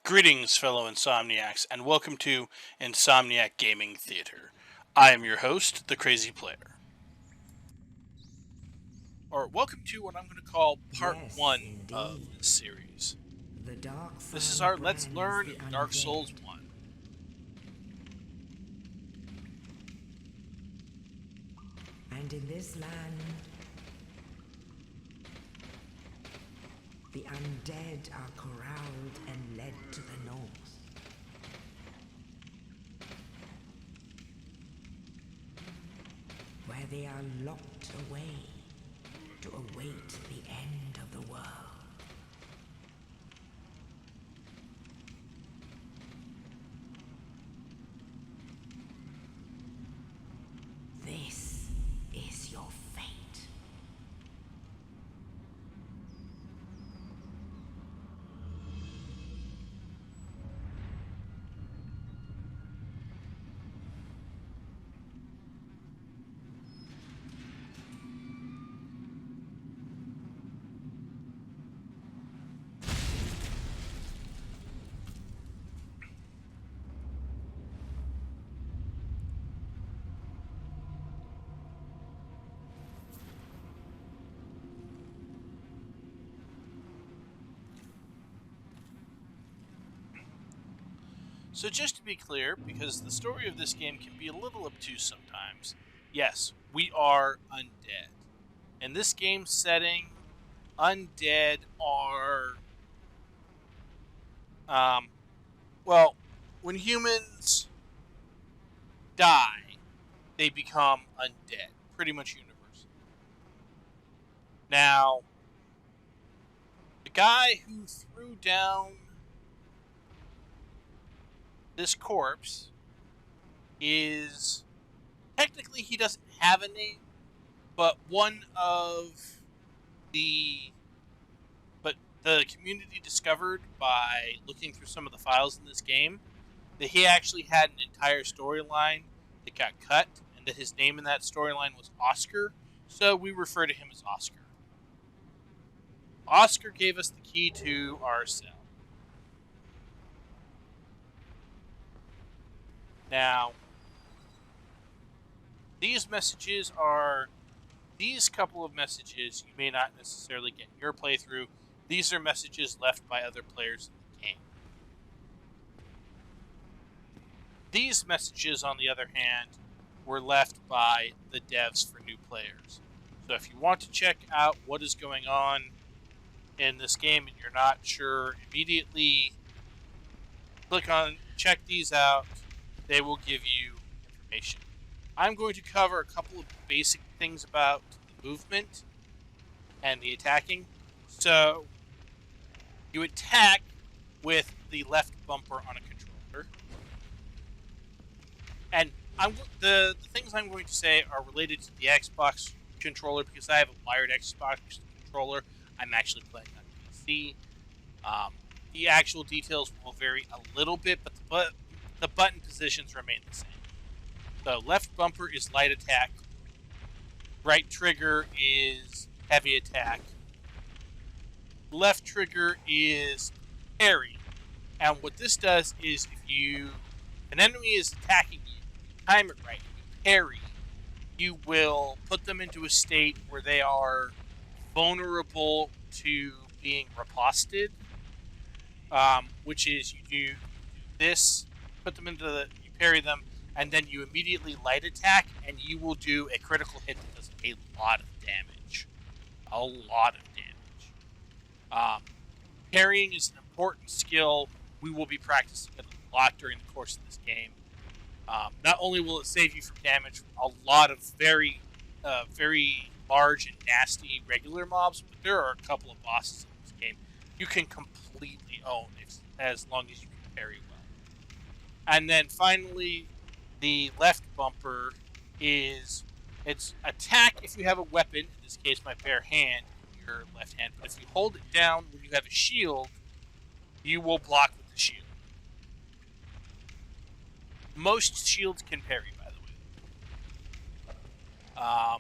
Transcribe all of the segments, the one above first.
Greetings, fellow Insomniacs, and welcome to Insomniac Gaming Theater. I am your host, the Crazy Player. Or welcome to what I'm going to call part Yes, 1 of indeed. this series. The dark This is side our Let's brands Learn the of Dark Souls undead. 1. And in this land, the undead are corralled and led to the north. Where they are locked away to await the end of the world. This is your fate. So just to be clear, because the story of this game can be a little obtuse sometimes, yes, we are undead. In this game setting, undead are, um, well, when humans die, they become undead, pretty much universal. Now, the guy who threw down this corpse is technically he doesn't have a name, but the the community discovered by looking through some of the files in this game that he actually had an entire storyline that got cut, and that his name in that storyline was Oscar, so we refer to him as Oscar. Oscar gave us the key to our cell. Now, these couple of messages you may not necessarily get in your playthrough. These are messages left by other players in the game. These messages, on the other hand, were left by the devs for new players. So if you want to check out what is going on in this game and you're not sure immediately, check these out. They will give you information. I'm going to cover a couple of basic things about the movement and the attacking. So, you attack with the left bumper on a controller. And the things I'm going to say are related to the Xbox controller because I have a wired Xbox controller. I'm actually playing on PC. The actual details will vary a little bit, but the button positions remain the same. So left bumper is light attack. Right trigger is heavy attack. Left trigger is parry. And what this does is if an enemy is attacking you, time it right, you parry, you will put them into a state where they are vulnerable to being riposted, which is you do this, you parry them, and then you immediately light attack, and you will do a critical hit that does a lot of damage. A lot of damage. Parrying is an important skill. We will be practicing it a lot during the course of this game. Not only will it save you from damage from a lot of very large and nasty regular mobs, but there are a couple of bosses in this game you can completely own as long as you can parry well. And then finally, the left bumper is its attack if you have a weapon, in this case my bare hand, in your left hand, but if you hold it down when you have a shield, you will block with the shield. Most shields can parry, by the way.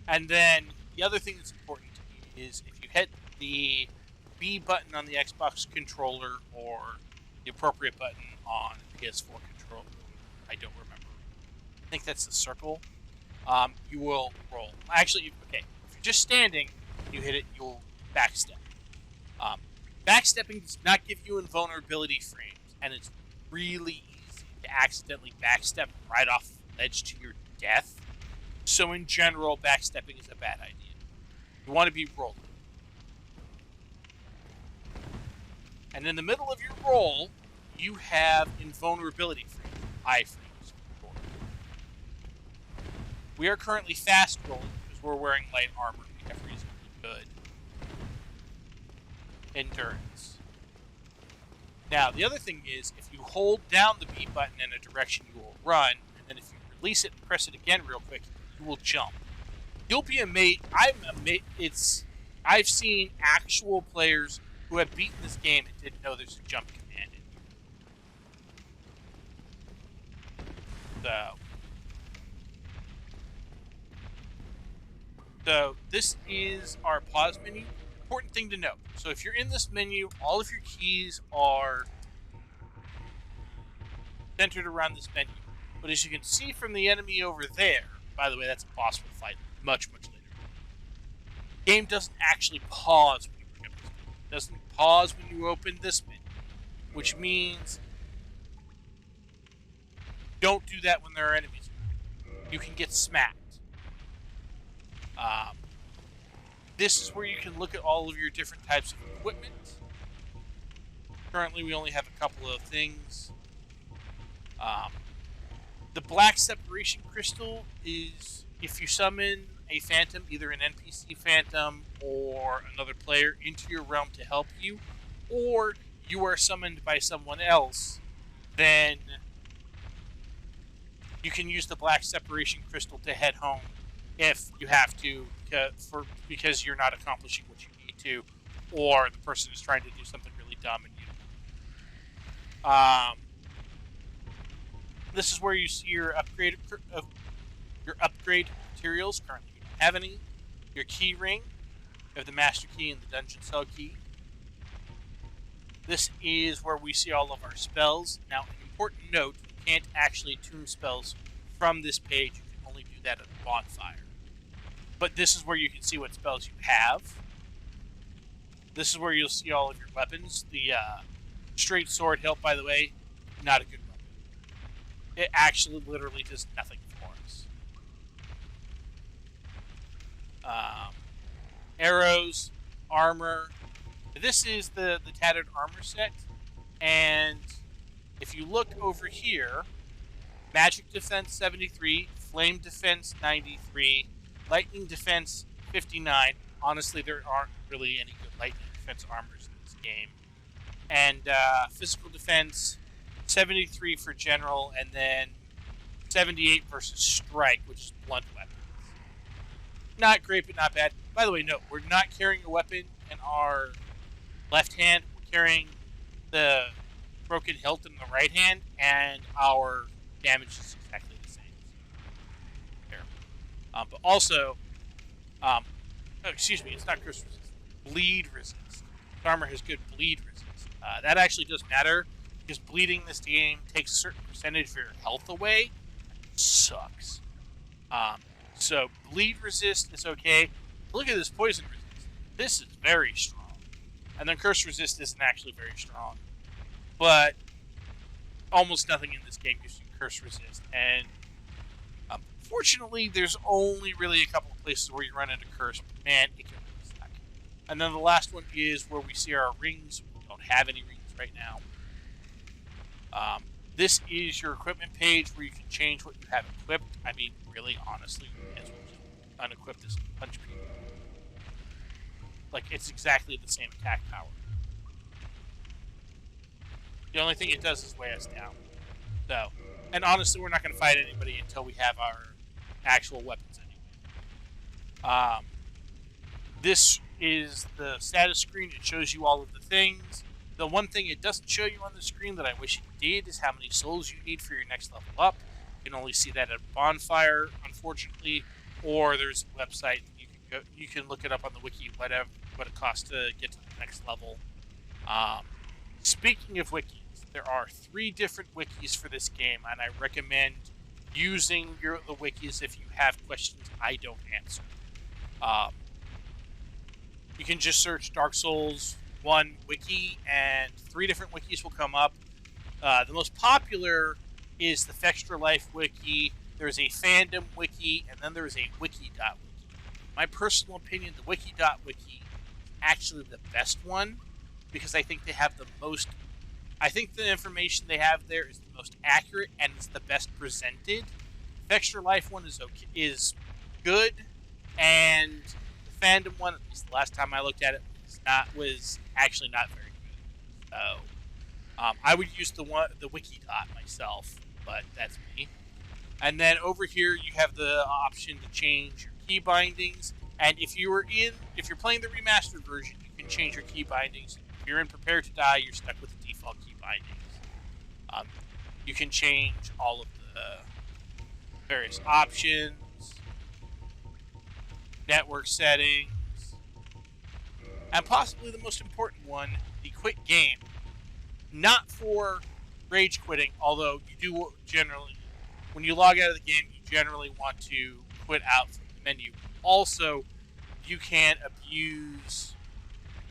And then the other thing that's important is if you hit the B button on the Xbox controller or the appropriate button on the PS4 controller. I don't remember. I think that's the circle. You will roll. Actually, okay. If you're just standing, you hit it, you'll backstep. Backstepping does not give you invulnerability frames, and it's really easy to accidentally backstep right off the ledge to your death. So in general, backstepping is a bad idea. You want to be rolling. And in the middle of your roll, you have invulnerability frames, iframes. We are currently fast rolling because we're wearing light armor. We have reasonably good endurance. Now, the other thing is, if you hold down the B button in a direction, you will run, and then if you release it and press it again real quick, you will jump. You'll be amazed. I've seen actual players who have beaten this game and didn't know there's a jump command in here. So this is our pause menu. Important thing to note. So if you're in this menu, all of your keys are centered around this menu. But as you can see from the enemy over there, by the way, that's a boss we'll fight much, much later. The game doesn't actually pause when you bring up this menu. It doesn't pause when you open this menu, which means don't do that when there are enemies around. You can get smacked. This is where you can look at all of your different types of equipment. Currently, we only have a couple of things. The black separation crystal is if you summon a phantom, either an NPC phantom or another player, into your realm to help you, or you are summoned by someone else, then you can use the black separation crystal to head home if you have to, because you're not accomplishing what you need to, or the person is trying to do something really dumb and you don't. This is where you see your upgrade materials. Currently, you don't have any. Your key ring. You have the master key and the dungeon cell key. This is where we see all of our spells. Now, an important note: you can't actually tune spells from this page. You can only do that at a bonfire. But this is where you can see what spells you have. This is where you'll see all of your weapons. The straight sword hilt, by the way, not a good weapon. It actually literally does nothing for us. Arrows, armor. This is the tattered armor set. And if you look over here, magic defense 73, flame defense 93, lightning defense 59. Honestly, there aren't really any good lightning defense armors in this game. And physical defense 73 for general, and then 78 versus strike, which is blunt weapons. Not great, but not bad. By the way, no, we're not carrying a weapon in our left hand. We're carrying the broken hilt in the right hand, and our damage is exactly the same. There. But also, excuse me, it's not curse resist. Bleed resist. The armor has good bleed resist. That actually does matter, because bleeding this game takes a certain percentage of your health away. It sucks. So bleed resist is okay. Look at this poison resist. This is very strong. And then curse resist isn't actually very strong. But almost nothing in this game gives you curse resist. And fortunately, there's only really a couple of places where you run into curse. But man, it can really suck. And then the last one is where we see our rings. We don't have any rings right now. This is your equipment page where you can change what you have equipped. I mean, really, honestly, you may as well just unequip this and punch people. Like, it's exactly the same attack power. The only thing it does is weigh us down. So, and honestly, we're not going to fight anybody until we have our actual weapons anyway. This is the status screen. It shows you all of the things. The one thing it doesn't show you on the screen that I wish it did is how many souls you need for your next level up. You can only see that at a bonfire, unfortunately, or there's a website you can go. You can look it up on the wiki, whatever, what it costs to get to the next level. Speaking of wikis, there are 3 different wikis for this game, and I recommend using the wikis if you have questions I don't answer. You can just search Dark Souls 1 wiki, and 3 different wikis will come up. The most popular is the Fextra Life wiki. There's a fandom wiki, and then there's a wiki.wiki. My personal opinion, the wiki.wiki is actually the best one, because I think they have the most... I think the information they have there is the most accurate and it's the best presented. The Fextra Life one is good, and the fandom one, at least the last time I looked at it, was actually not very good. So I would use the wiki.dot myself, but that's me. And then over here you have the option to change your key bindings, and if you're playing the remastered version, you can change your key bindings. If you're in Prepare to Die, you're stuck with the default key bindings. You can change all of the various options, network settings, and possibly the most important one, the quit game. Not for rage quitting, although you do generally, when you log out of the game, you generally want to quit out from the menu. Also, you can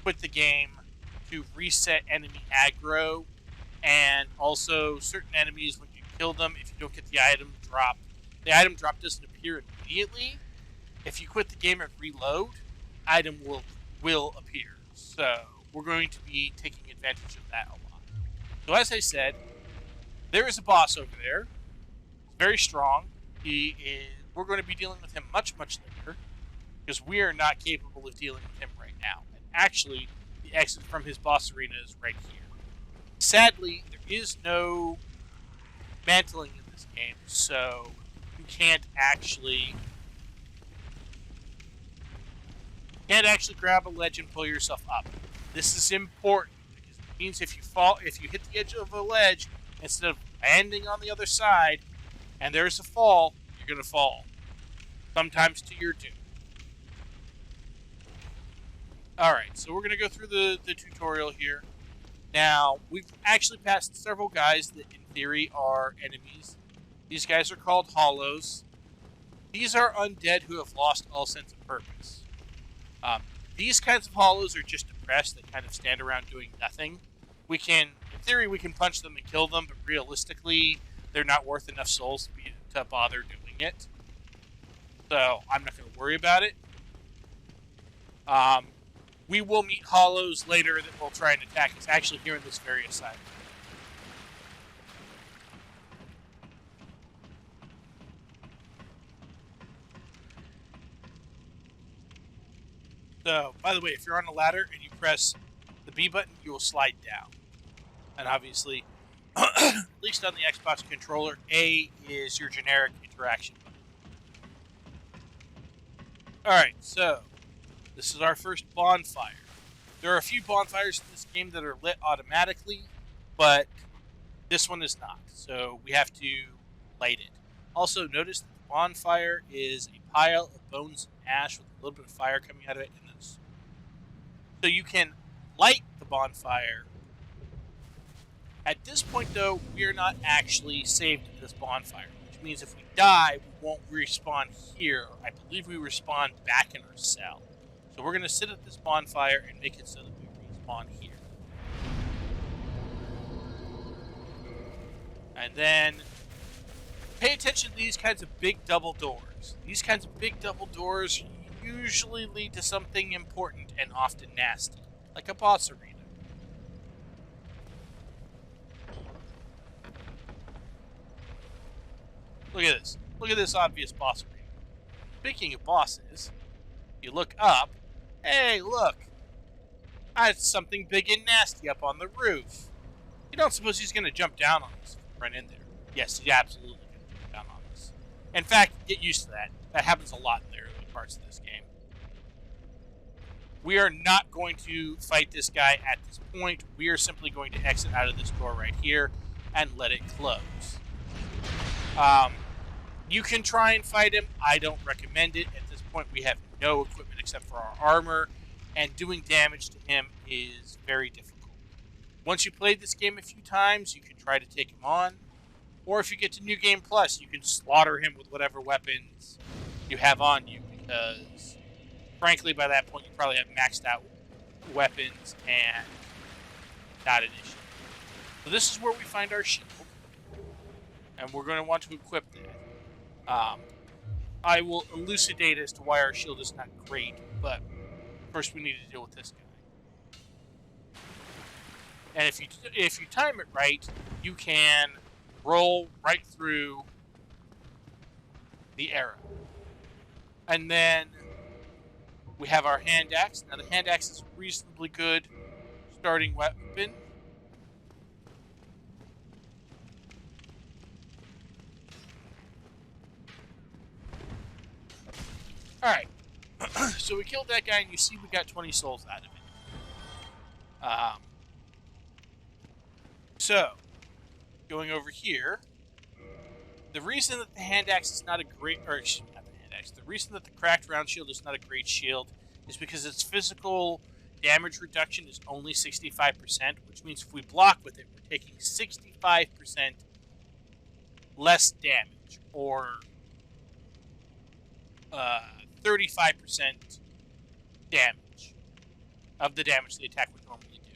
quit the game to reset enemy aggro, and also certain enemies, when you kill them, if you don't get the item drop doesn't appear immediately. If you quit the game and reload, item will appear. So we're going to be taking advantage of that a lot. So as I said, there is a boss over there. He's very strong. We're going to be dealing with him much, much later, because we are not capable of dealing with him right now. And actually, the exit from his boss arena is right here. Sadly, there is no mantling in this game, so you can't actually grab a ledge and pull yourself up. This is important, because it means if you hit the edge of a ledge, instead of landing on the other side, and there's a fall, you're going to fall. Sometimes to your doom. Alright, so we're going to go through the tutorial here. Now, we've actually passed several guys that in theory are enemies. These guys are called hollows. These are undead who have lost all sense of purpose. These kinds of hollows are just depressed. They kind of stand around doing nothing. In theory, we can punch them and kill them, but realistically, they're not worth enough souls to bother doing it. So, I'm not going to worry about it. We will meet hollows later that will try and attack us, actually here in this very asylum. So, by the way, if you're on a ladder and you press the B button, you will slide down. And obviously, at least on the Xbox controller, A is your generic interaction button. Alright, so this is our first bonfire. There are a few bonfires in this game that are lit automatically, but this one is not. So we have to light it. Also, notice that the bonfire is a pile of bones and ash with a little bit of fire coming out of it. So you can light the bonfire. At this point, though, we are not actually saved at this bonfire, which means if we die, we won't respawn here. I believe we respawn back in our cell. So we're going to sit at this bonfire and make it so that we respawn here. And then pay attention to these kinds of big double doors. These kinds of big double doors usually lead to something important and often nasty, like a boss arena. Look at this. Look at this obvious boss arena. Speaking of bosses, you look up. Hey, look! That's something big and nasty up on the roof. You don't suppose he's going to jump down on us right in there? Yes, he's absolutely going to jump down on us. In fact, get used to that. That happens a lot in the early parts of this game. We are not going to fight this guy at this point. We are simply going to exit out of this door right here and let it close. You can try and fight him. I don't recommend it. At this point, we have no equipment except for our armor. and doing damage to him is very difficult. Once you played this game a few times, you can try to take him on, or if you get to New Game Plus, you can slaughter him with whatever weapons you have on you, because frankly, by that point, you probably have maxed out weapons and not an issue. So this is where we find our shield, and we're going to want to equip that. I will elucidate as to why our shield is not great, but first we need to deal with this guy. And if you time it right, you can roll right through the arrow. And then we have our hand axe. Now the hand axe is a reasonably good starting weapon. Alright, so we killed that guy, and you see we got 20 souls out of it. So, going over here, the reason that the hand axe is not a great, or excuse me, not the hand axe, the reason that the cracked round shield is not a great shield is because its physical damage reduction is only 65%, which means if we block with it, we're taking 65% less damage, or 35% damage of the damage the attack would normally do.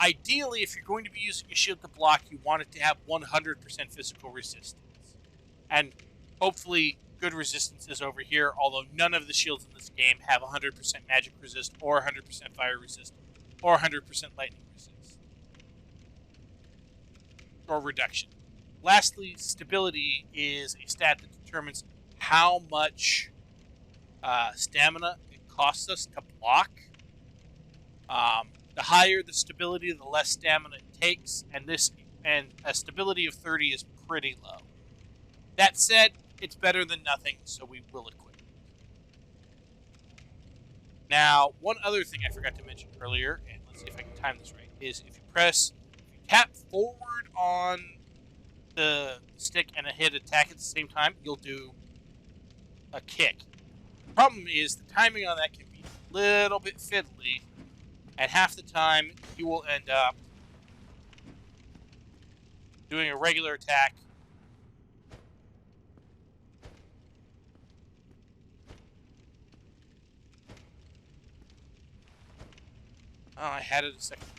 Ideally, if you're going to be using a shield to block, you want it to have 100% physical resistance. And hopefully good resistances over here, although none of the shields in this game have 100% magic resist, or 100% fire resist, or 100% lightning resist. Or reduction. Lastly, stability is a stat that determines how much stamina it costs us to block. The higher the stability, the less stamina it takes, and a stability of 30 is pretty low. That said, it's better than nothing, so we will equip it. Now, one other thing I forgot to mention earlier, and let's see if I can time this right, is if you tap forward on the stick and hit attack at the same time, you'll do a kick. The problem is the timing on that can be a little bit fiddly, and half the time you will end up doing a regular attack Oh, I had it a second ago.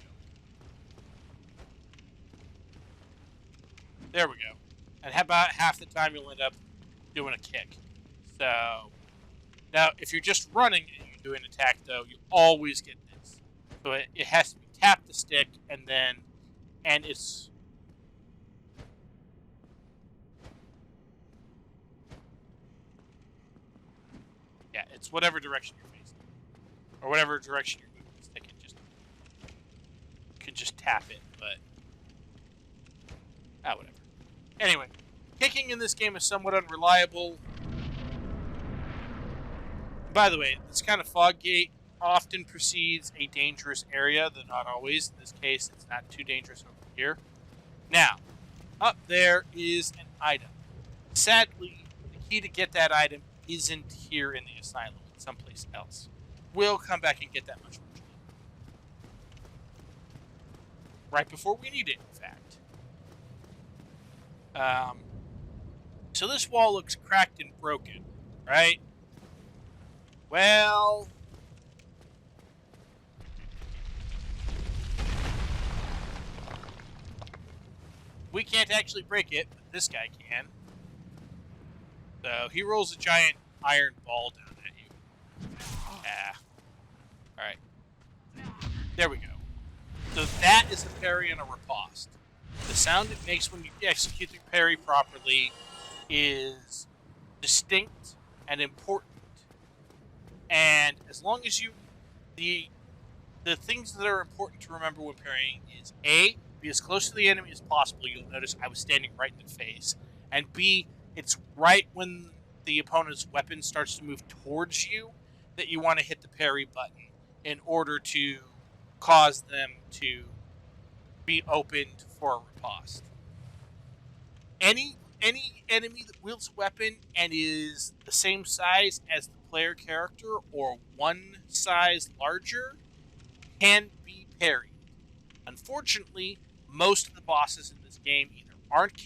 There we go. And about half the time you'll end up doing a kick. So, now if you're just running and you do an attack, though, you always get this. So it has to be tap the stick, and it's... Yeah, it's whatever direction you're facing. Or whatever direction you're moving the stick, you can just tap it, but... whatever. Anyway, kicking in this game is somewhat unreliable. By the way, this kind of fog gate often precedes a dangerous area, though not always. In this case, it's not too dangerous over here. Now, up there is an item. Sadly, the key to get that item isn't here in the asylum, it's someplace else. We'll come back and get that much more later. Right before we need it, in fact. So this wall looks cracked and broken, right? Well... we can't actually break it, but this guy can. So he rolls a giant iron ball down at you. Yeah. Alright. There we go. So that is a parry and a riposte. The sound it makes when you execute the parry properly is distinct and important. And as long as you... The things that are important to remember when parrying is A, be as close to the enemy as possible. You'll notice I was standing right in the face. And B, it's right when the opponent's weapon starts to move towards you that you want to hit the parry button in order to cause them to be opened for a riposte. Any enemy that wields a weapon and is the same size as the player character or one size larger can be parried. Unfortunately, most of the bosses in this game either aren't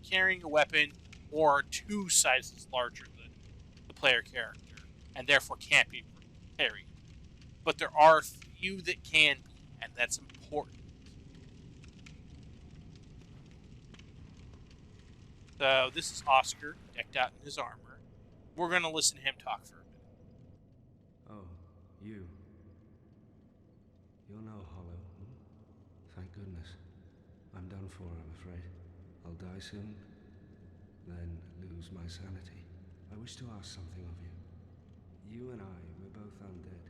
carrying a weapon or are 2 sizes larger than the player character, and therefore can't be parried. But there are a few that can be, and that's important. So this is Oscar, decked out in his armor. We're going to listen to him talk for a minute. Oh, you. You're no hollow. Thank goodness. I'm done for, I'm afraid. I'll die soon, then lose my sanity. I wish to ask something of you. You and I, we're both undead.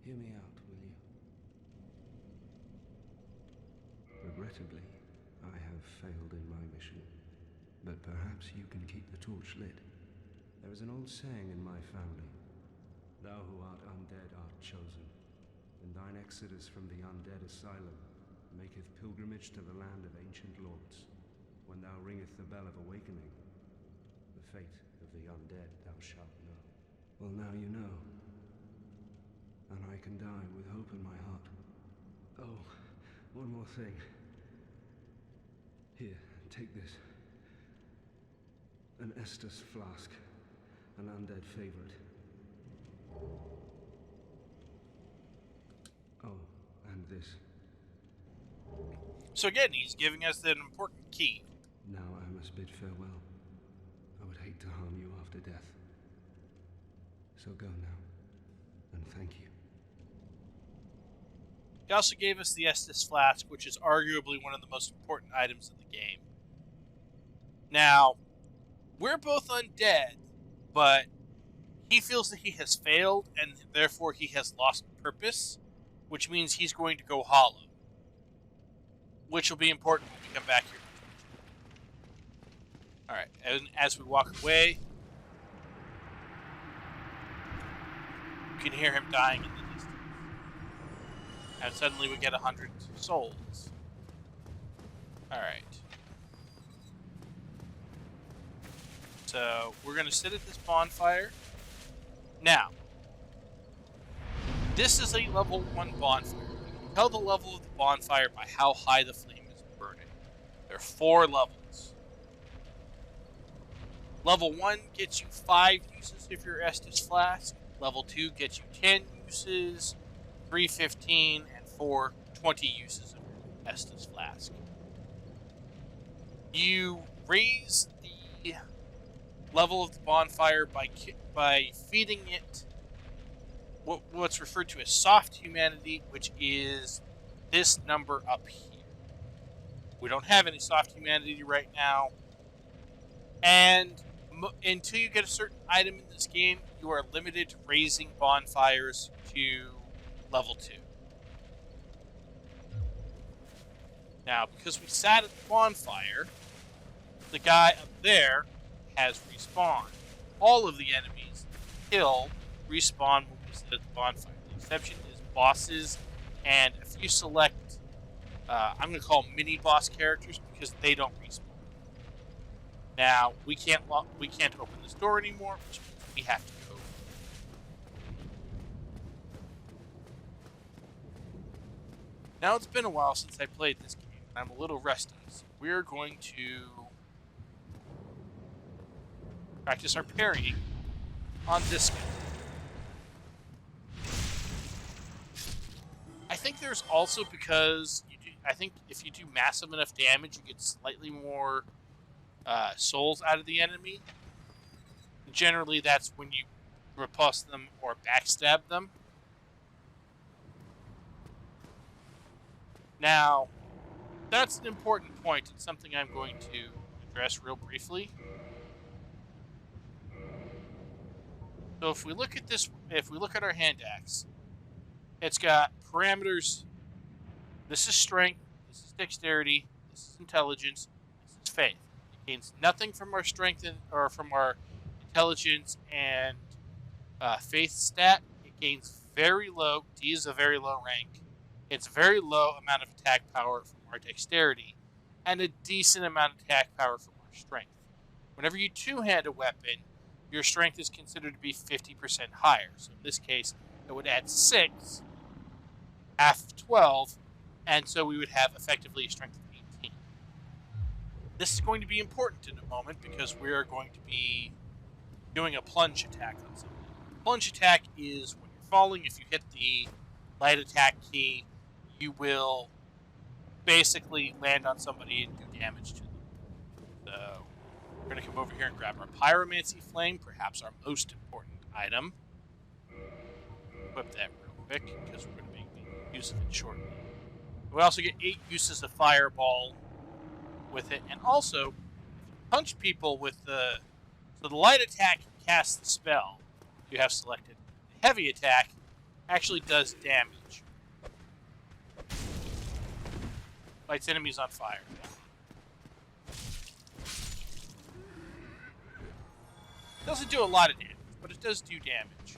Hear me out, will you? Regrettably, I have failed in my mission, but perhaps you can keep the torch lit. There is an old saying in my family, thou who art undead art chosen, and thine exodus from the Undead Asylum maketh pilgrimage to the land of ancient lords. When thou ringeth the bell of awakening, the fate of the undead thou shalt know. Well, now you know, and I can die with hope in my heart. Oh, one more thing. Here, take this. An Estus flask, an undead favorite. Oh, and this. So again, he's giving us an important key. Now I must bid farewell. I would hate to harm you after death. So go now, and thank you. He also gave us the Estus Flask, which is arguably one of the most important items in the game. Now, we're both undead, but he feels that he has failed, and therefore he has lost purpose, which means he's going to go hollow. Which will be important when we come back here. Alright, and as we walk away, you can hear him dying in the distance. And suddenly we get 100 souls. Alright. So, we're going to sit at this bonfire. Now, this is a level 1 bonfire. You can tell the level of the bonfire by how high the flame is burning. There are 4 levels. Level 1 gets you 5 uses of your Estus Flask. Level 2 gets you 10 uses, 3 15, and 4 20 uses of your Estus Flask. You raise the level of the bonfire by feeding it what's referred to as soft humanity, which is this number up here. We don't have any soft humanity right now, and until you get a certain item in this game, you are limited to raising bonfires to level 2. Now, because we sat at the bonfire, the guy up there has respawned. All of the enemies killed respawn when we sit at the bonfire. The exception is bosses and a few select, I'm going to call them mini-boss characters because they don't respawn. Now, we can't open this door anymore, which means we have to go. Now, it's been a while since I played this game, and I'm a little rusty, so we're going to practice our parrying on this guy. I think there's also because I think if you do massive enough damage, you get slightly more souls out of the enemy. Generally, that's when you repulse them or backstab them. Now, that's an important point. It's something I'm going to address real briefly. So if we look at this, if we look at our hand axe, it's got parameters. This is strength, this is dexterity, this is intelligence, this is faith. It gains nothing from our strength or from our intelligence and faith stat. It gains very low. D is a very low rank. It's very low amount of attack power from our dexterity, and a decent amount of attack power from our strength. Whenever you two-hand a weapon, your strength is considered to be 50% higher. So in this case, it would add 6, half of 12, and so we would have effectively a strength of 18. This is going to be important in a moment because we are going to be doing a plunge attack on something. Plunge attack is when you're falling, if you hit the light attack key, you will basically land on somebody and do damage to them. So we're going to come over here and grab our Pyromancy Flame, perhaps our most important item. Equip that real quick because we're going to be using it shortly. We also get 8 uses of Fireball with it, and also punch people with the... So the light attack casts the spell you have selected. The heavy attack actually does damage. Lights enemies on fire. Doesn't do a lot of damage, but it does do damage.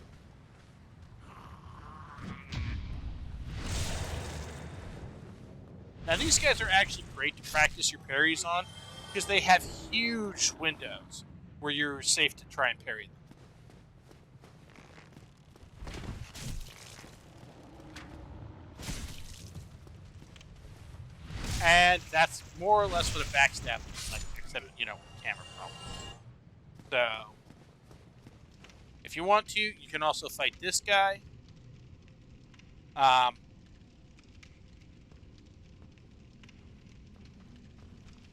Now these guys are actually great to practice your parries on because they have huge windows where you're safe to try and parry them. And that's more or less what a backstab looks like, except, you know, camera problems. So, if you want to, you can also fight this guy.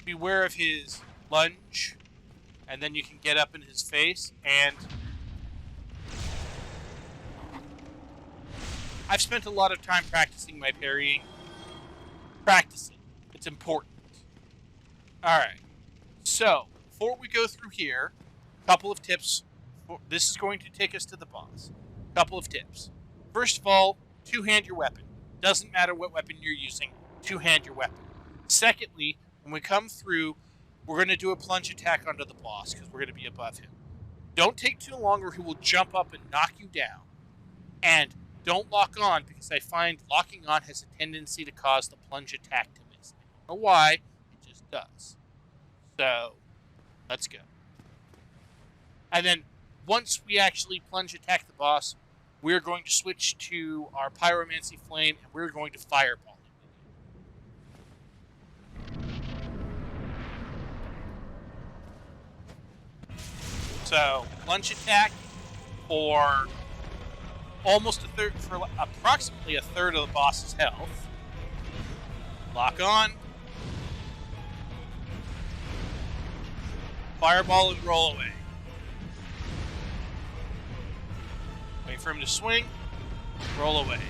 Beware of his lunge, and then you can get up in his face, and I've spent a lot of time practicing my parrying. Practice it. It's important. Alright, so, before we go through here, a couple of tips. This is going to take us to the boss. Couple of tips. First of all, two-hand your weapon. Doesn't matter what weapon you're using, two-hand your weapon. Secondly, when we come through, we're going to do a plunge attack onto the boss, because we're going to be above him. Don't take too long or he will jump up and knock you down. And don't lock on, because I find locking on has a tendency to cause the plunge attack to miss. I don't know why, it just does. So, let's go. And then, once we actually plunge attack the boss, we're going to switch to our Pyromancy Flame, and we're going to Fireball him. So, plunge attack for almost a third, for approximately a third of the boss's health. Lock on. Fireball and roll away. Wait for him to swing. Roll away.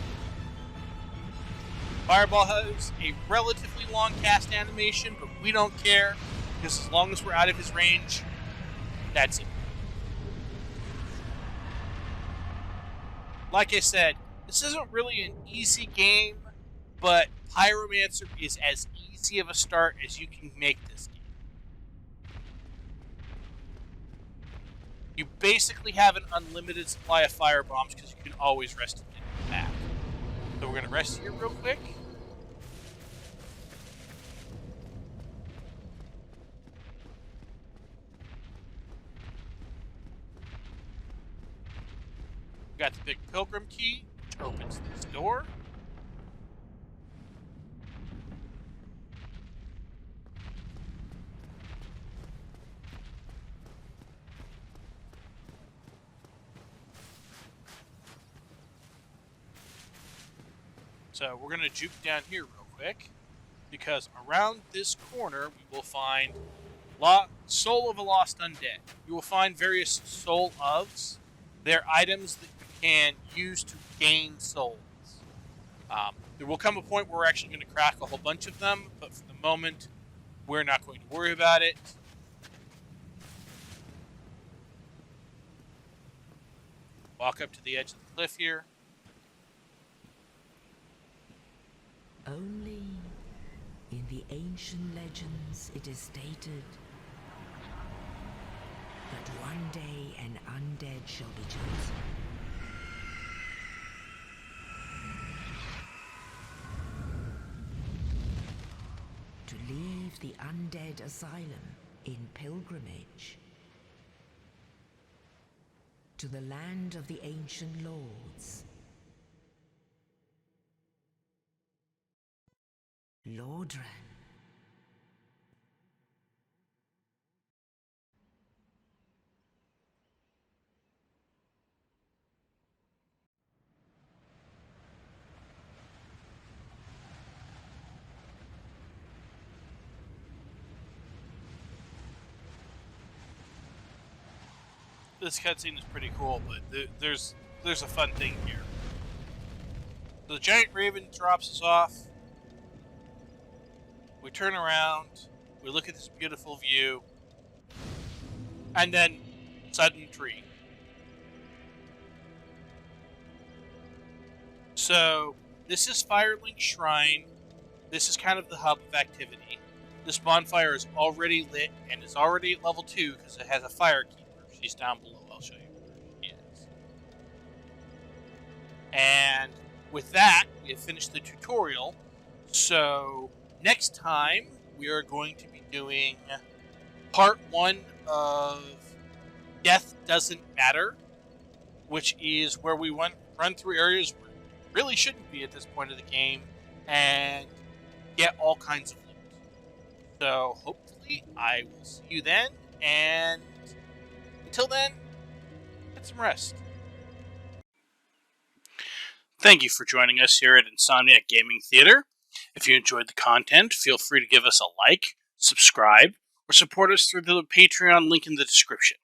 Fireball has a relatively long cast animation, but we don't care, because as long as we're out of his range, that's it. Like I said, this isn't really an easy game, but Pyromancer is as easy of a start as you can make this game. You basically have an unlimited supply of fire bombs because you can always rest and get them back. So we're going to rest here real quick. We got the big pilgrim key, which opens this door. So we're going to juke down here real quick, because around this corner we will find Soul of a Lost Undead. You will find various Soul ofs. They're items that you can use to gain souls. There will come a point where we're actually going to crack a whole bunch of them, but for the moment, we're not going to worry about it. Walk up to the edge of the cliff here. Only in the ancient legends it is stated that one day an undead shall be chosen. To leave the Undead Asylum in pilgrimage. to the land of the ancient lords. Lordran. This cutscene is pretty cool, but there's a fun thing here. The giant raven drops us off. We turn around, we look at this beautiful view, and then sudden tree. So this is Firelink Shrine. This is kind of the hub of activity. This bonfire is already lit and is already at level 2 because it has a firekeeper. She's down below. I'll show you where she is. And with that, we have finished the tutorial. So next time, we are going to be doing part 1 of Death Doesn't Matter, which is where we run through areas where we really shouldn't be at this point of the game and get all kinds of loot. So hopefully I will see you then, and until then, get some rest. Thank you for joining us here at Insomniac Gaming Theater. If you enjoyed the content, feel free to give us a like, subscribe, or support us through the Patreon link in the description.